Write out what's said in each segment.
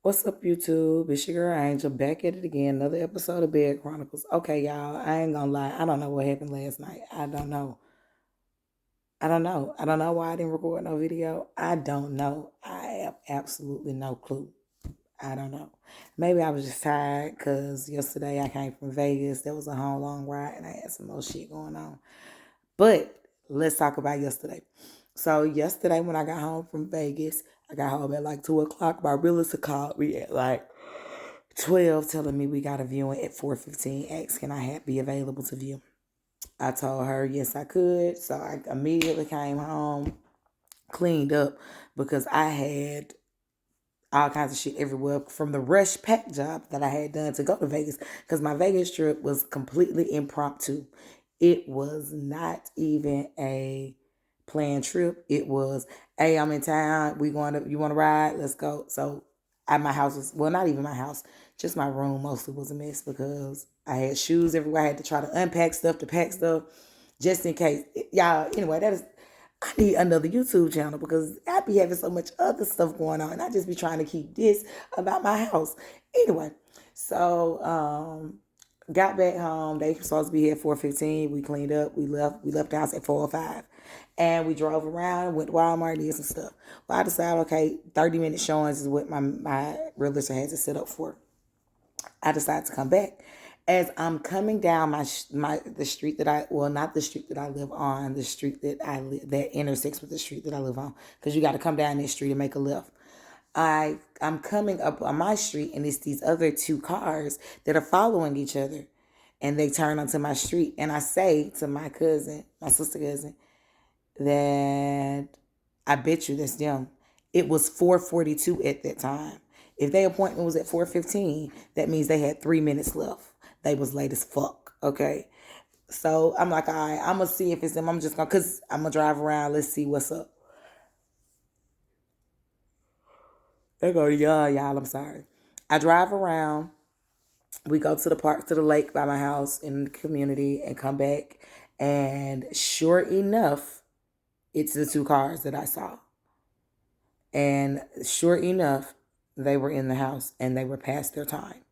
What's up, YouTube? It's your girl Angel back at it again. Another episode of Bed Chronicles. Okay, y'all, I ain't gonna lie. I don't know what happened last night. I don't know. I don't know why I didn't record no video. I don't know. I have absolutely no clue. I don't know. Maybe I was just tired because yesterday I came from Vegas. That was a whole long ride and I had some more shit going on. But let's talk about yesterday. So yesterday when I got home from Vegas, I got home at like 2 o'clock. My realtor called me at like 12 telling me we got a viewing at 4:15. Asked can I be available to view. I told her yes I could. So I immediately came home, cleaned up because I had all kinds of shit everywhere from the rush pack job that I had done to go to Vegas because my Vegas trip was completely impromptu. It was not even a planned trip. It was, hey, I'm in town. You want to ride? Let's go. So at my house was, well, not even my house, just my room mostly was a mess because I had shoes everywhere. I had to try to unpack stuff to pack stuff just in case. Y'all, anyway, I need another YouTube channel because I be having so much other stuff going on. And I just be trying to keep this about my house. Anyway, so got back home. They were supposed to be here at 4:15. We cleaned up. We left the house at 4:05. And we drove around, went to Walmart, did some stuff. Well, I decided, okay, 30-minute showings is what my realtor has to set up for. I decided to come back. As I'm coming down the street that not the street that I live on, the street that intersects with the street that I live on, because you got to come down this street and make a left. I'm coming up on my street and it's these other two cars that are following each other, and they turn onto my street, and I say to my cousin, my sister cousin, that I bet you that's them. It was 4:42 at that time. If their appointment was at 4:15, that means they had 3 minutes left. They was late as fuck. Okay. So I'm like, all right, I'm gonna see if it's them. Cause I'm gonna drive around. Let's see what's up. They go, yeah, y'all. I'm sorry. I drive around. We go to the park, to the lake by my house in the community, and come back. And sure enough, it's the two cars that I saw. And sure enough, they were in the house and they were past their time.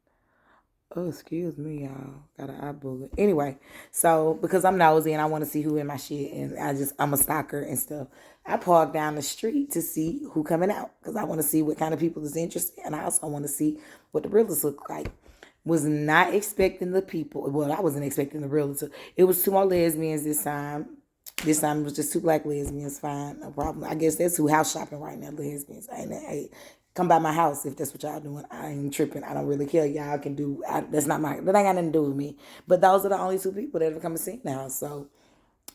Oh, excuse me, y'all. Got an eye bullet. Anyway, so because I'm nosy and I want to see who in my shit, and I'm a stalker and stuff. I park down the street to see who coming out because I want to see what kind of people is interested, and I also want to see what the realtors look like. Was not expecting the people. Well, I wasn't expecting the realtor. It was two more lesbians this time. This time it was just two black lesbians. Fine, no problem. I guess that's who house shopping right now. Lesbians. Hey, come by my house if that's what y'all doing. I ain't tripping. I don't really care. Y'all can do. That's not my. That ain't got nothing to do with me. But those are the only two people that have come and seen now. So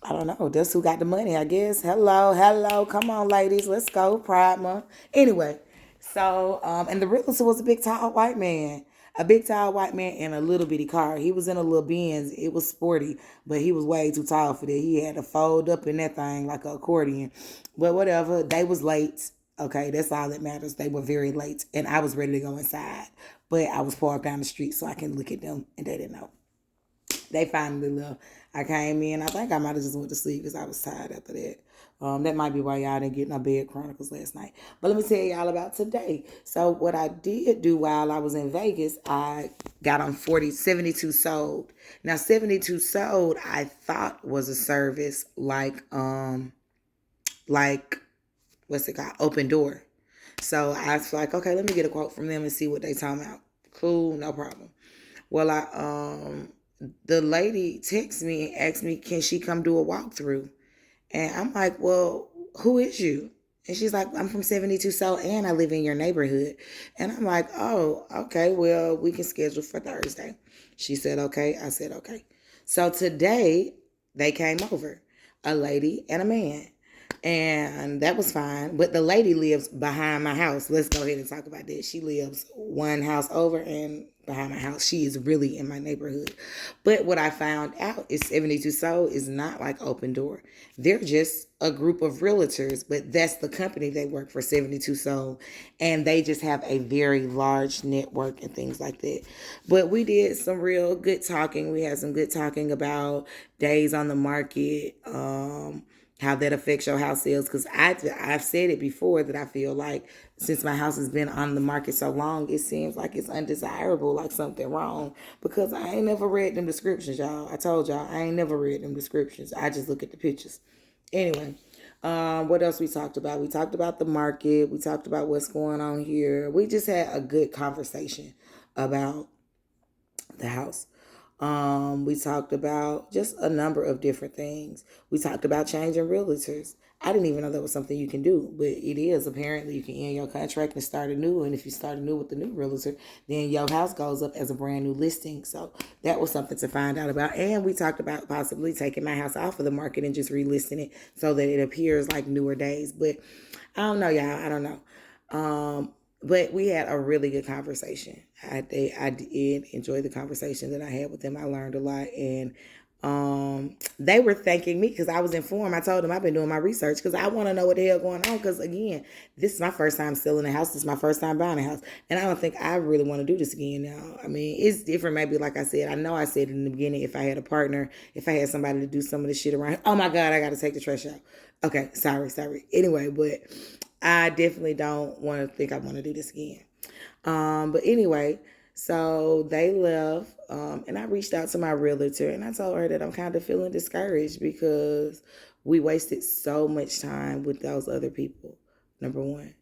I don't know. That's who got the money. I guess. Hello, hello. Come on, ladies. Let's go. Pride Month. Anyway, so and the realtor was a big tall white man. A big tall white man in a little bitty car. He was in a little Benz. It was sporty, but he was way too tall for that. He had to fold up in that thing like an accordion. But whatever. They was late. Okay, that's all that matters. They were very late, and I was ready to go inside, but I was parked down the street so I can look at them, and they didn't know. They finally left. I came in. I think I might have just went to sleep because I was tired after that. That might be why y'all didn't get no bed chronicles last night. But let me tell y'all about today. So what I did do while I was in Vegas, I got on 72 sold. Now 72 sold, I thought was a service like what's it called? Open Door. So I was like, okay, let me get a quote from them and see what they talking about. Cool, no problem. Well, the lady texted me and asked me, can she come do a walkthrough? And I'm like, well, who is you? And she's like, I'm from 72 Soul and I live in your neighborhood. And I'm like, oh, okay, well, we can schedule for Thursday. She said, okay. I said, okay. So today they came over, a lady and a man. And that was fine. But the lady lives behind my house. Let's go ahead and talk about that. She lives one house over and behind my house. She is really in my neighborhood. But what I found out is 72 Soul is not like Open Door. They're just a group of realtors, but that's the company they work for, 72 Soul. And they just have a very large network and things like that. But we did some real good talking. We had some good talking about days on the market, how that affects your house sales. Because I've said it before that I feel like since my house has been on the market so long, it seems like it's undesirable, like something wrong. Because I ain't never read them descriptions, y'all. I told y'all I ain't never read them descriptions. I just look at the pictures. Anyway, what else we talked about? We talked about the market. We talked about what's going on here. We just had a good conversation about the house. We talked about just a number of different things. We talked about changing realtors. I didn't even know that was something you can do, but it is. Apparently, you can end your contract and start a new. And if you start a new with the new realtor, then your house goes up as a brand new listing. So that was something to find out about. And we talked about possibly taking my house off of the market and just relisting it so that it appears like newer days. But I don't know, y'all. I don't know. But we had a really good conversation. I did enjoy the conversation that I had with them. I learned a lot, and they were thanking me because I was informed. I told them I've been doing my research because I want to know what the hell going on. Because again, this is my first time selling a house. This is my first time buying a house, and I don't think I really want to do this again now. I mean, it's different. Maybe like I said, I know I said in the beginning, if I had a partner, if I had somebody to do some of the shit around. Oh my God, I got to take the trash out. Okay, sorry. Anyway, but I definitely don't want to think I want to do this again. But anyway, so they left, and I reached out to my realtor and I told her that I'm kind of feeling discouraged because we wasted so much time with those other people. Number one.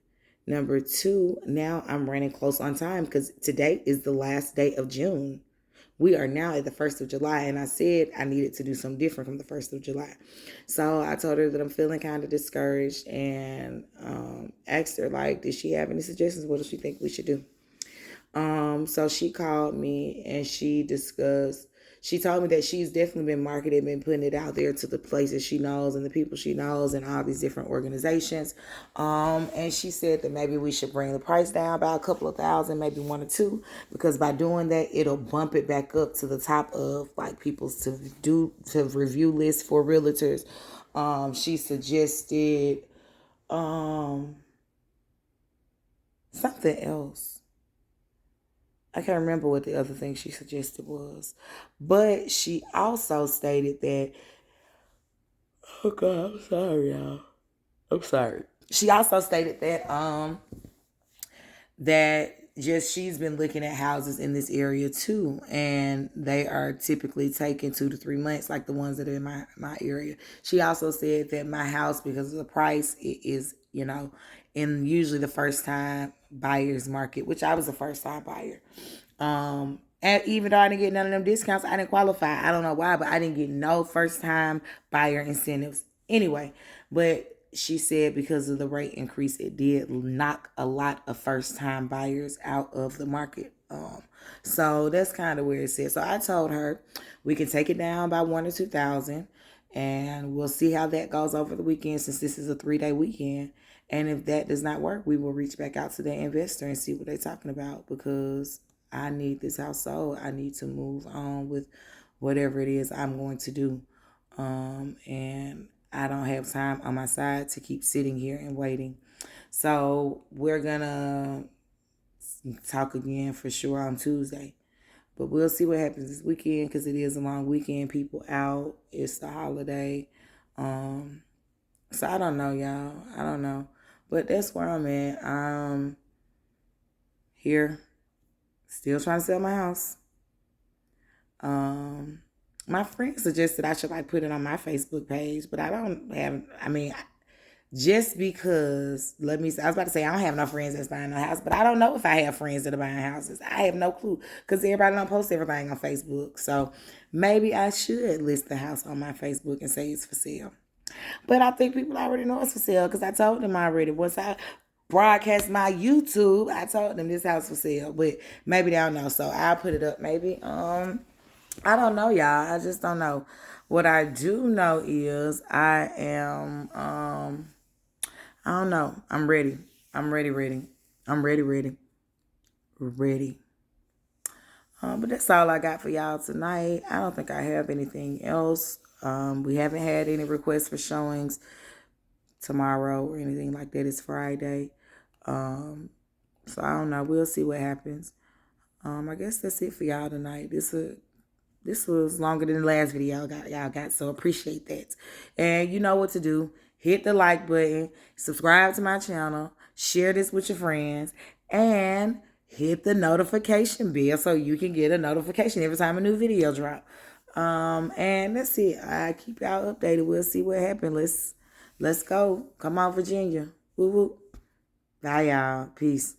Number two, now I'm running close on time because today is the last day of June. We are now at the 1st of July, and I said I needed to do something different from the 1st of July. So I told her that I'm feeling kind of discouraged and asked her, like, did she have any suggestions? What does she think we should do? So she called me and she told me that she's definitely been marketing, been putting it out there to the places she knows and the people she knows and all these different organizations. And she said that maybe we should bring the price down by a couple of thousand, maybe one or two, because by doing that, it'll bump it back up to the top of like people's to review lists for realtors. She suggested something else. I can't remember what the other thing she suggested was. But she also stated that, oh God, I'm sorry, y'all. I'm sorry. She also stated that just she's been looking at houses in this area too, and they are typically taking 2 to 3 months, like the ones that are in my area. She also said that my house, because of the price, it is, in usually the first time buyers market, which I was a first time buyer. And even though I didn't get none of them discounts, I didn't qualify. I don't know why, but I didn't get no first time buyer incentives. Anyway, but she said because of the rate increase, it did knock a lot of first time buyers out of the market. So that's kind of where it said. So I told her we can take it down by 1 or 2 thousand, and we'll see how that goes over the weekend since this is a 3-day weekend. And if that does not work, we will reach back out to the investor and see what they're talking about because I need this house sold. I need to move on with whatever it is I'm going to do. And I don't have time on my side to keep sitting here and waiting. So we're going to talk again for sure on Tuesday. But we'll see what happens this weekend because it is a long weekend. People out. It's the holiday. So I don't know, y'all. I don't know. But that's where I'm at. Here. Still trying to sell my house. My friend suggested I should like put it on my Facebook page, but I don't have. I mean, just because I was about to say I don't have no friends that's buying no house, but I don't know if I have friends that are buying houses. I have no clue because everybody don't post everything on Facebook. So maybe I should list the house on my Facebook and say it's for sale. But I think people already know it's for sale because I told them already. Once I broadcast my YouTube, I told them this house for sale. But maybe they don't know, so I'll put it up. Maybe I don't know, y'all. I just don't know. What I do know is I am I don't know. I'm ready. I'm ready. I'm ready. But that's all I got for y'all tonight. I don't think I have anything else. We haven't had any requests for showings tomorrow or anything like that. It's Friday. So I don't know. We'll see what happens. I guess that's it for y'all tonight. This was longer than the last video y'all got, so appreciate that. And you know what to do. Hit the like button, subscribe to my channel, share this with your friends, and hit the notification bell so you can get a notification every time a new video drop. And that's it. I keep y'all updated. We'll see what happens. Let's go. Come on, Virginia. Woo woo. Bye, y'all. Peace.